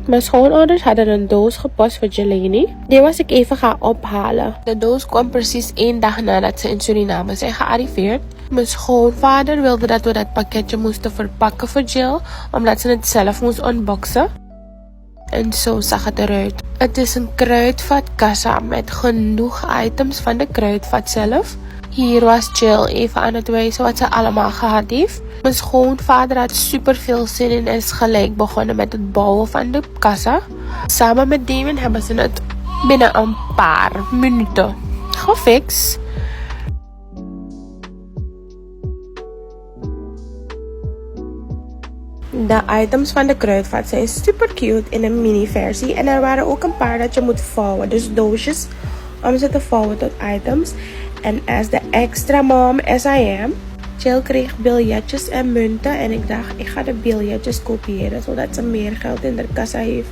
Mijn schoonouders hadden een doos gepost voor Jelani. Die was ik even gaan ophalen. De doos kwam precies 1 dag nadat ze in Suriname zijn gearriveerd. Mijn schoonvader wilde dat we dat pakketje moesten verpakken voor Jill, omdat ze het zelf moest unboxen. En zo zag het eruit. Het is een kruidvatkassa met genoeg items van de kruidvat zelf. Hier was Jill even aan het wijzen wat ze allemaal gehad heeft. Mijn schoonvader had super veel zin in en is gelijk begonnen met het bouwen van de kassa. Samen met Damon hebben ze het binnen een paar minuten gefixt. De items van de kruidvat zijn super cute in een mini versie. En er waren ook een paar dat je moet vouwen. Dus doosjes om ze te vouwen tot items. En as de extra mom as I am, Jill kreeg biljetjes en munten. En ik dacht, ik ga de biljetjes kopiëren, zodat ze meer geld in de kassa heeft.